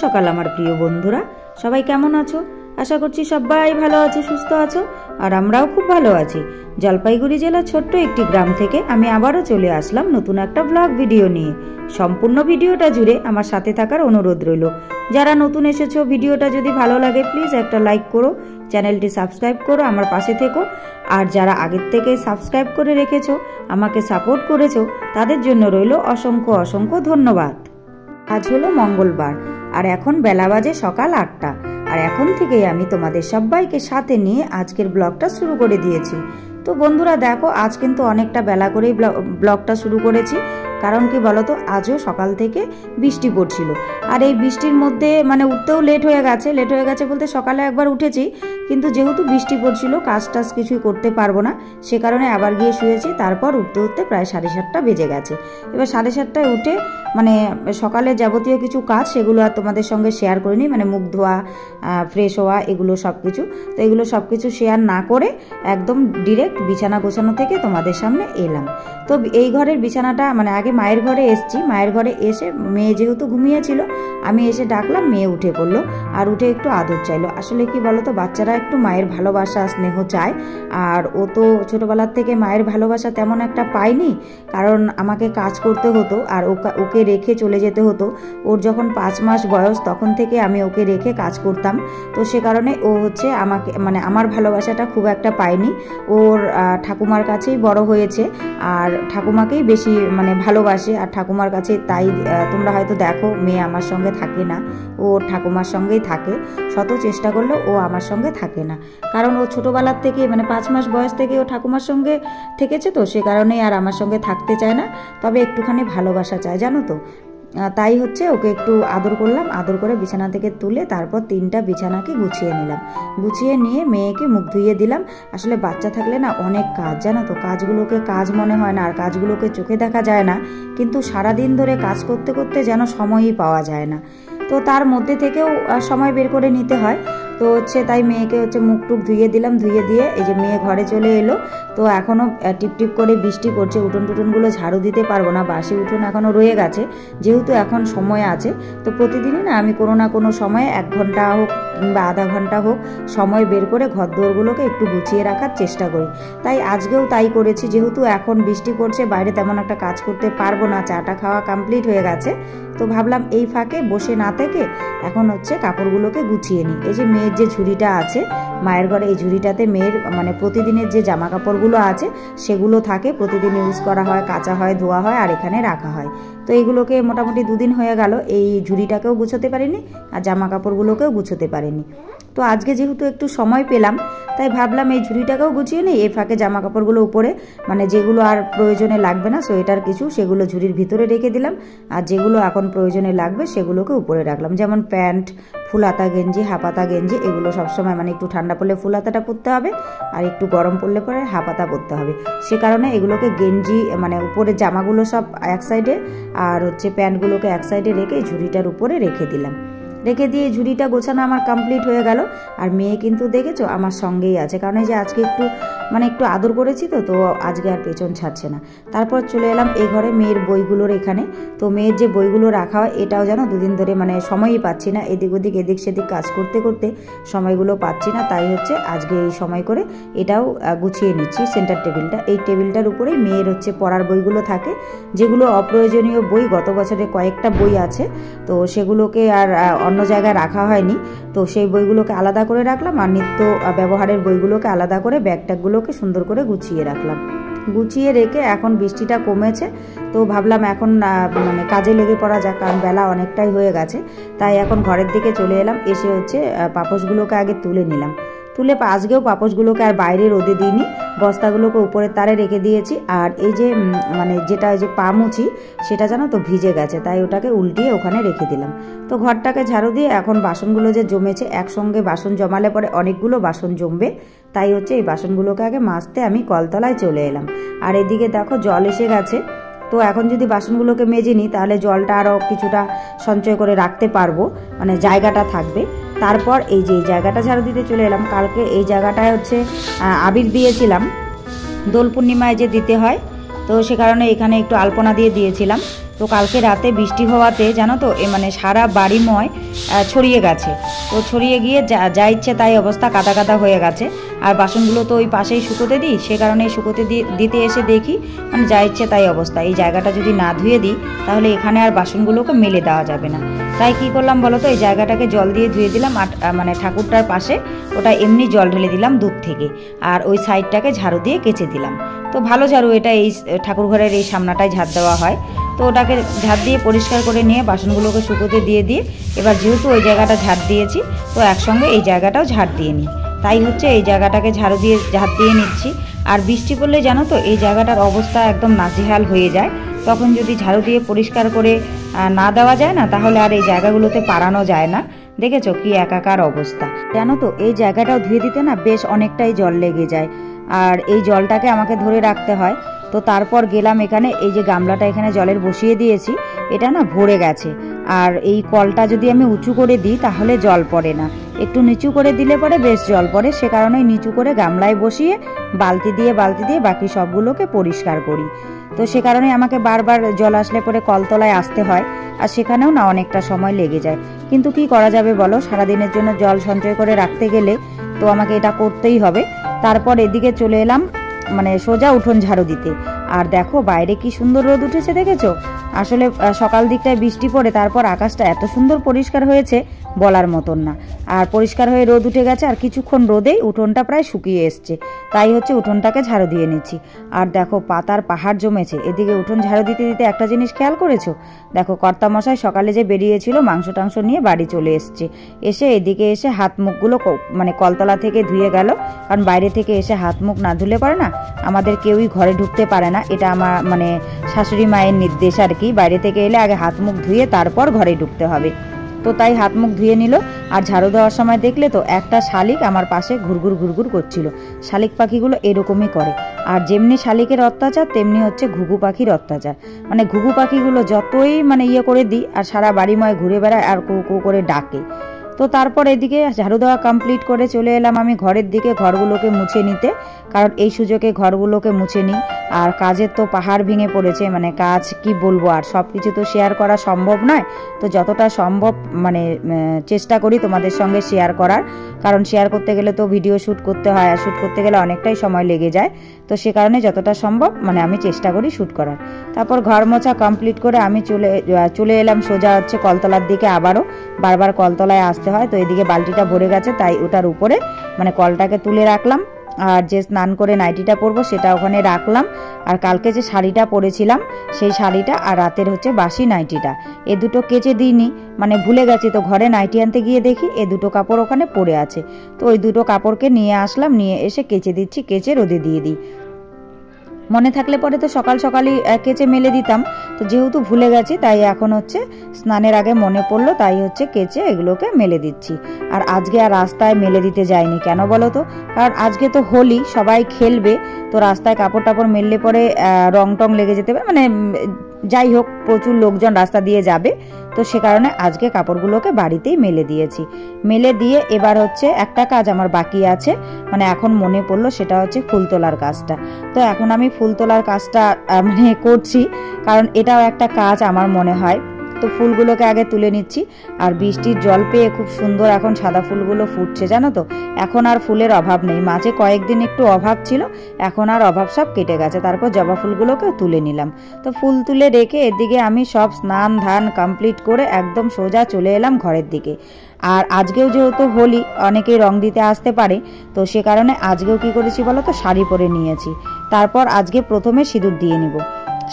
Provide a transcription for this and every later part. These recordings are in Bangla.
সকাল আমার প্রিয় বন্ধুরা, সবাই কেমন আছো? আশা করছি সবাই ভালো আছো, সুস্থ আছো, আর আমরাও খুব ভালো আছি। জলপাইগুড়ি জেলার ছোট্ট একটি গ্রাম থেকে আমি আবারও চলে আসলাম নতুন একটা ব্লগ ভিডিও নিয়ে। সম্পূর্ণ ভিডিওটা জুড়ে আমার সাথে থাকার অনুরোধ রইল। যারা নতুন এসেছো, ভিডিওটা যদি ভালো লাগে প্লিজ একটা লাইক করো, চ্যানেলটি সাবস্ক্রাইব করো, আমার পাশে থেকো। আর যারা আগের থেকে সাবস্ক্রাইব করে রেখেছো, আমাকে সাপোর্ট করেছো, তাদের জন্য রইল অসংখ্য অসংখ্য ধন্যবাদ। আজ হলো মঙ্গলবার, আর এখন বেলা বাজে সকাল 8টা। আর এখন থেকেই আমি তোমাদের সবাইকে সাথে নিয়ে আজকের ব্লগটা শুরু করে দিয়েছি। তো বন্ধুরা দেখো, আজ কিন্তু অনেকটা বেলা করেই ব্লগটা শুরু করেছি। কারণ কি বলতো, আজও সকাল থেকে বৃষ্টি পড়ছিল। আর এই বৃষ্টির মধ্যে উঠতেও লেট হয়ে গেছে বলতে সকালে একবার উঠেছি, কিন্তু যেহেতু বৃষ্টি পড়ছিল কাজ টাজ কিছুই করতে পারবো না, সে কারণে আবার গিয়ে শুয়েছি। তারপর উঠতে উঠতে প্রায় 7:30 বেজে গেছে। এবার 7:30টায় উঠে সকালে যাবতীয় কিছু কাজ সেগুলো আর তোমাদের সঙ্গে শেয়ার করিনি, মুখ ধোয়া, ফ্রেশ হওয়া, এগুলো সব কিছু। তো এগুলো সব কিছু শেয়ার না করে একদম ডিরেক্ট বিছানা গোছানো থেকে তোমাদের সামনে এলাম। তো এই ঘরের বিছানাটা আগে মায়ের ঘরে এসছি। মায়ের ঘরে এসে মেয়ে যেহেতু ঘুমিয়েছিল, আমি এসে ডাকলাম, মেয়ে উঠে পড়লো। আর উঠে একটু আদর চাইলো। আসলে কি বলতো, বাচ্চারা একটু মায়ের ভালোবাসা স্নেহ চায়। আর ও তো ছোটবেলার থেকে মায়ের ভালোবাসা তেমন একটা পায়নি, কারণ আমাকে কাজ করতে হতো আর ওকে রেখে চলে যেতে হতো। ওর যখন 5 মাস বয়স তখন থেকে আমি ওকে রেখে কাজ করতাম। তো সে কারণে ও হচ্ছে আমাকে আমার ভালোবাসাটা খুব একটা পায়নি। ওর ঠাকুমার কাছেই বড় হয়েছে, আর ঠাকুমাকেই বেশি ভালোবাসে। আর ঠাকুমার কাছে তাই তোমরা হয়তো দেখো, মেয়ে আমার সঙ্গে থাকে না, ও ঠাকুমার সঙ্গেই থাকে। শত চেষ্টা করলেও ও আমার সঙ্গে থাকে না, কারণ ও ছোটোবেলার থেকে 5 মাস বয়স থেকে ও ঠাকুমার সঙ্গে থেকেছে। তো সে কারণেই আর আমার সঙ্গে থাকতে চায় না, তবে একটুখানি ভালোবাসা চায়, জানো তো। তাই হচ্ছে ওকে একটু আদর করলাম, আদর করে বিছানা থেকে তুলে তারপর 3টা বিছানাকে গুছিয়ে নিলাম। গুছিয়ে নিয়ে মেয়েকে মুখ ধুইয়ে দিলাম। আসলে বাচ্চা থাকলে না অনেক কাজ, জানো তো, কাজগুলোকে কাজ মনে হয় না, আর কাজগুলোকে চোখে দেখা যায় না, কিন্তু সারাদিন ধরে কাজ করতে করতে যেন সময়ই পাওয়া যায় না। তো তার মধ্যে থেকেও সময় বের করে নিতে হয়। তো তাই মেয়েকে মুখ টুক ধুইয়ে দিলাম। ধুইয়ে দিয়ে এই যে মেয়ে ঘরে চলে এলো। তো এখনও টিপটিপ করে বৃষ্টি পড়ছে। উঠোন টুটনগুলো ঝাড়ু দিতে পারবো না, বাসি উঠোন এখনও রয়ে গেছে। যেহেতু এখন সময় আছে, তো প্রতিদিনই না আমি কোনো না কোনো সময়ে 1 ঘন্টা হোক কিংবা আধা ঘন্টা হোক সময় বের করে ঘর দোরগুলোকে একটু গুছিয়ে রাখার চেষ্টা করি। তাই আজকেও তাই করেছি। যেহেতু এখন বৃষ্টি পড়ছে, বাইরে তেমন একটা কাজ করতে পারবো না, চাটা খাওয়া কমপ্লিট হয়ে গেছে। তো ভাবলাম এই ফাঁকে বসে না থেকে এখন কাপড়গুলোকে গুছিয়ে নিই। এই যে মেয়ের যে ঝুড়িটা আছে মায়ের ঘরে, এই ঝুড়িটাতে মেয়ের প্রতিদিনের যে জামা কাপড়গুলো আছে সেগুলো থাকে, প্রতিদিন ইউজ করা হয়, কাচা হয়, ধোয়া হয়, আর এখানে রাখা হয়। তো এইগুলোকে মোটামুটি 2 দিন হয়ে গেল, এই ঝুড়িটাকেও গুছোতে পারিনি আর জামা কাপড়গুলোকেও গুছোতে পারিনি। তো আজকে যেহেতু একটু সময় পেলাম, তাই ভাবলাম এই ঝুড়িটাকেও গুছিয়ে নিই, এই ফাঁকে জামা কাপড়গুলো উপরে যেগুলো আর প্রয়োজনে লাগবে না, সোয়েটার কিছু, সেগুলো ঝুড়ির ভিতরে রেখে দিলাম। আর যেগুলো এখন প্রয়োজনে লাগবে সেগুলোকে উপরে রাখলাম। যেমন প্যান্ট, ফুলাতা গেঞ্জি, হাফাতা গেঞ্জি, এগুলো সবসময় একটু ঠান্ডা পড়লে ফুলাতাটা পরতে হবে, আর একটু গরম পড়লে পরে হাফাতা পরতে হবে। সে কারণে এগুলোকে গেঞ্জি উপরে জামাগুলো সব এক সাইডে, আর প্যান্টগুলোকে এক সাইডে রেখে ঝুড়িটার উপরে রেখে দিলাম। রেখে দিয়ে ঝুড়িটা গোছানো আমার কমপ্লিট হয়ে গেল। আর মেয়ে কিন্তু দেখেছো আমার সঙ্গেই আছে, কারণ এই যে আজকে একটু আদর করেছি, তো আজকে আর পেছন ছাড়ছে না। তারপর চলে এলাম এই ঘরে মেয়ের বইগুলোর এখানে। তো মেয়ের যে বইগুলো রাখা হয়, এটাও যেন 2 দিন ধরে সময়ই পাচ্ছি না, এদিক সেদিক কাজ করতে করতে সময়গুলো পাচ্ছি না। তাই আজকে এই সময় করে এটাও গুছিয়ে নিচ্ছি। সেন্টার টেবিলটা, এই টেবিলটার উপরেই মেয়ের পড়ার বইগুলো থাকে, যেগুলো অপ্রয়োজনীয় বই, গত বছরে কয়েকটা বই আছে, তো সেগুলোকে আর অন্য জায়গায় রাখা হয়নি। তো সেই বইগুলোকে আলাদা করে রাখলাম, আর নিত্য ব্যবহারের বইগুলোকে আলাদা করে ব্যাগ ট্যাগগুলোকে সুন্দর করে গুছিয়ে রাখলাম। গুছিয়ে রেখে এখন বৃষ্টিটা কমেছে, তো ভাবলাম এখন কাজে লেগে পড়া যাক, কারণ বেলা অনেকটাই হয়ে গেছে। তাই এখন ঘরের দিকে চলে এলাম। এসে পাপোশগুলোকে আগে তুলে নিলাম। তুলে আজকেও পাপোশগুলোকে আর বাইরে রোদে দিইনি, বস্তাগুলোকে উপরের তারে রেখে দিয়েছি। আর এই যে যেটা পা মুছি, সেটা জানো তো ভিজে গেছে, তাই ওটাকে উল্টিয়ে ওখানে রেখে দিলাম। তো ঘরটাকে ঝাড়ু দিয়ে এখন বাসনগুলো যে জমেছে, একসঙ্গে বাসন জমালে পরে অনেকগুলো বাসন জমবে, তাই এই বাসনগুলোকে আগে মাজতে আমি কলতলায় চলে এলাম। আর এদিকে দেখো জল এসে গেছে। তো এখন যদি বাসনগুলোকে মেজে নিই, তাহলে জলটা আরও কিছুটা সঞ্চয় করে রাখতে পারবো, জায়গাটা থাকবে। তারপর এই যে জায়গাটা ঝাড়ু দিতে চলে এলাম। কালকে এই জায়গাটায় আবির দিয়েছিলাম, দোল পূর্ণিমায় যে দিতে হয়, তো সে কারণে এখানে একটু আলপনা দিয়ে দিয়েছিলাম। তো কালকে রাতে বৃষ্টি হওয়াতে জানো তো মানে সারা বাড়িময় ছড়িয়ে গেছে। তো ছড়িয়ে গিয়ে যা ইচ্ছে তাই অবস্থা, কাদা কাদা হয়ে গেছে। আর বাসনগুলো তো ওই পাশেই শুকোতে দিই, সে কারণে শুকোতে দিতে এসে দেখি মানে যা ইচ্ছে তাই অবস্থা। এই জায়গাটা যদি না ধুয়ে দিই তাহলে এখানে আর বাসনগুলোকে মেলে দেওয়া যাবে না। তাই কি করলাম বলো তো, এই জায়গাটাকে জল দিয়ে ধুয়ে দিলাম। আর মানে ঠাকুরটার পাশে ওটা এমনি জল ঢেলে দিলাম দূর থেকে, আর ওই সাইডটাকে ঝাড়ু দিয়ে কেচে দিলাম। তো ভালো ঝাড়ু এটা, এই ঠাকুর ঘরের এই সামনাটায় ঝাড় দেওয়া হয়। তো ওটাকে ঝাড় দিয়ে পরিষ্কার করে নিয়ে বাসনগুলোকে শুকোতে দিয়ে এবার যেহেতু ওই জায়গাটা ঝাড় দিয়েছি, তো একসঙ্গে এই জায়গাটাও ঝাড় দিয়ে নিই। তাই হচ্ছে এই জায়গাটাকে ঝাড় দিয়ে নিচ্ছি। আর বৃষ্টি পড়লে জানো তো এই জায়গাটার অবস্থা একদম নাজেহাল হয়ে যায়। তখন যদি ঝাড়ু দিয়ে পরিষ্কার করে না দেওয়া যায় না, তাহলে আর এই জায়গাগুলোতে পারানো যায় না। দেখেছো কি একাকার অবস্থা। জানো তো এই জায়গাটাও ধুয়ে দিতে না বেশ অনেকটাই জল লেগে যায়, আর এই জলটাকে আমাকে ধরে রাখতে হয়। তো তারপর গেলাম এখানে, এই যে গামলাটা এখানে জলের বসিয়ে দিয়েছি, এটা না ভরে গেছে। আর এই কলটা যদি আমি উঁচু করে দিই তাহলে জল পড়ে না, একটু নিচু করে দিলে পরে বেশ জল পড়ে। সে কারণেই নিচু করে গামলায় বসিয়ে বালতি দিয়ে বাকি সবগুলোকে পরিষ্কার করি। তো সে কারণে আমাকে বারবার জল আসলে পরে কলতলায় আসতে হয়, আর সেখানেও না অনেকটা সময় লেগে যায়। কিন্তু কি করা যাবে বলো, সারাদিনের জন্য জল সঞ্চয় করে রাখতে গেলে তো আমাকে এটা করতেই হবে। তারপর এদিকে চলে এলাম মানে সোজা উঠোন ঝাড়ু দিতে। আর দেখো বাইরে কি সুন্দর রোদ উঠেছে, দেখেছো? আসলে সকাল দিকটায় বৃষ্টি পড়ে তারপর আকাশটা এত সুন্দর পরিষ্কার হয়েছে বলার মতন না। আর পরিষ্কার হয়ে রোদ উঠে গেছে, আর কিছুক্ষণ রোদেই উঠোনটা প্রায় শুকিয়ে এসছে। তাই হচ্ছে উঠোনটাকে ঝাড়ু দিয়ে নিচ্ছি। আর দেখো পাতার পাহাড় জমেছে। এদিকে উঠোন ঝাড়ু দিতে একটা জিনিস খেয়াল করেছো? দেখো কর্তামশাই সকালে যে বেরিয়েছিল মাংস টাংস নিয়ে বাড়ি চলে এসছে। এসে এদিকে এসে হাত মুখগুলো মানে কলতলা থেকে ধুয়ে গেল, কারণ বাইরে থেকে এসে হাত মুখ না ধুলে পারে না, আমাদের কেউই ঘরে ঢুকতে পারে না। এটা আমার মানে শাশুড়ি মায়ের নির্দেশ আর কি, বাইরে থেকে এলে আগে হাত মুখ ধুয়ে তারপর ঘরে ঢুকতে হবে। তো তাই হাত মুখ ধুয়ে নিল। আর ঝাড়ু দেওয়ার সময় দেখলে তো একটা শালিক আমার পাশে ঘুরঘুর করছিল। শালিক পাখিগুলো এরকমই করে। আর যেমনি শালিকের অত্যাচার তেমনি হচ্ছে ঘুঘু পাখির অত্যাচার। মানে ঘুঘু পাখিগুলো যতই মানে ইয়ে করে দিই আর সারা বাড়িময় ঘুরে বেড়ায় আর কু কু করে ডাকে। তো তারপর এদিকে ঝাড়ু দেওয়া কমপ্লিট করে চলে এলাম আমি ঘরের দিকে, ঘরগুলোকে মুছে নিতে। কারণ এই সুযোগে ঘরগুলোকে মুছে নিই। আর কাজের তো পাহাড় ভেঙে পড়েছে, মানে কাজ কি বলবো, আর সব কিছু তো শেয়ার করা সম্ভব নয়। তো যতটা সম্ভব মানে চেষ্টা করি তোমাদের সঙ্গে শেয়ার করার, কারণ শেয়ার করতে গেলে তো ভিডিও শ্যুট করতে হয়, আর শ্যুট করতে গেলে অনেকটাই সময় লেগে যায়। তো সে কারণে যতটা সম্ভব মানে আমি চেষ্টা করি শ্যুট করার। তারপর ঘর মোছা কমপ্লিট করে আমি চলে এলাম সোজা হচ্ছে কলতলার দিকে। আবারও বারবার কলতলায় আসতে হয়। তো এদিকে বালতিটা ভরে গেছে, তাই ওটার উপরে মানে কলটাকে তুলে রাখলাম। আর যে স্নান করে নাইটিটা পরবো সেটা ওখানে রাখলাম। আর কালকে যে শাড়িটা পরেছিলাম সেই শাড়িটা আর রাতের হচ্ছে বাসি নাইটিটা, এ দুটো কেচে দিইনি, মানে ভুলে গেছি। তো ঘরে নাইটি আনতে গিয়ে দেখি এ দুটো কাপড় ওখানে পড়ে আছে। তো ওই দুটো কাপড়কে নিয়ে আসলাম, নিয়ে এসে কেচে দিচ্ছি, কেচে রোদে দিয়ে দিই। মনে থাকলে পরে তো সকাল সকালই কেচে মেলে দিতাম। তো যেহেতু ভুলে গেছি তাই এখন হচ্ছে স্নানের আগে মনে পড়লো, তাই হচ্ছে কেচে এগুলোকে মেলে দিচ্ছি। আর আজকে আর রাস্তায় মেলে দিতে যাইনি, কেন বলো তো? কারণ আজকে তো হোলি, সবাই খেলবে। তো রাস্তায় কাপড় টাপড় মেললে পরে রং টং লেগে যেতে পারে, মানে যাই হোক প্রচুর লোকজন রাস্তা দিয়ে যাবে। তো সে কারণে আজকে কাপড়গুলোকে বাড়িতেই মেলে দিয়েছি। মেলে দিয়ে এবার হচ্ছে একটা কাজ আমার বাকি আছে, মানে এখন মনে পড়লো, সেটা হচ্ছে ফুল তোলার কাজটা। তো এখন আমি ফুল তোলার কাজটা মানে করছি, কারণ এটাও একটা কাজ আমার মনে হয়। তো ফুলগুলোকে আগে তুলে নিচ্ছি। আর বৃষ্টির জল পেয়ে খুব সুন্দর এখন সাদা ফুলগুলো ফুটছে, জানো তো? এখন আর ফুলের অভাব নেই। মাঝে কয়েকদিন একটু অভাব ছিল, এখন আর অভাব সব কেটে গেছে। তারপর জবা ফুলগুলোকেও তুলে নিলাম। তো ফুল তুলে রেখে এদিকে আমি সব স্নান ধান কমপ্লিট করে একদম সোজা চলে এলাম ঘরের দিকে। আর আজকেও যেহেতু হোলি, অনেকেই রং দিতে আসতে পারে, তো সে কারণে আজকেও কি করেছি বলো তো, শাড়ি পরে নিয়েছি। তারপর আজকে প্রথমে সিঁদুর দিয়ে নিব।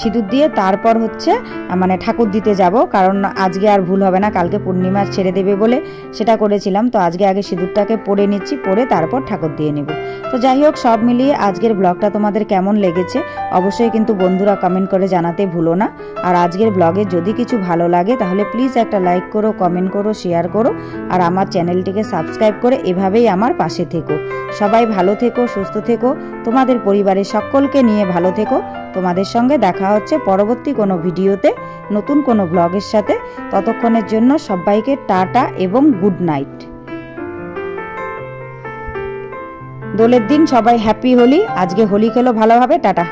সিঁদুর দিয়ে তারপর হচ্ছে মানে ঠাকুর দিতে যাব, কারণ আজকে আর ভুল হবে না, কালকে পূর্ণিমা ছেড়ে দেবে বলে সেটা করেছিলাম। তো আজকে আগে সিঁদুরটাকে পরে নিচ্ছি, পরে তারপর ঠাকুর দিয়ে নেব। তো যাই হোক, সব মিলিয়ে আজকের ব্লগটা তোমাদের কেমন লেগেছে অবশ্যই কিন্তু বন্ধুরা কমেন্ট করে জানাতে ভুলো না। আর আজকের ব্লগে যদি কিছু ভালো লাগে তাহলে প্লিজ একটা লাইক করো, কমেন্ট করো, শেয়ার করো, আর আমার চ্যানেলটিকে সাবস্ক্রাইব করে এভাবেই আমার পাশে থেকো। সবাই ভালো থেকো, সুস্থ থেকো, তোমাদের পরিবারের সকলকে নিয়ে ভালো থেকো। তোমাদের সঙ্গে দেখা হচ্ছে পরবর্তী কোনো ভিডিওতে নতুন কোনো ব্লগের সাথে। ততক্ষণের জন্য সবাইকে টাটা এবং গুড নাইট। দোলের দিন সবাই হ্যাপি হোলি। আজকে হোলি খেলো ভালোভাবে। টাটা।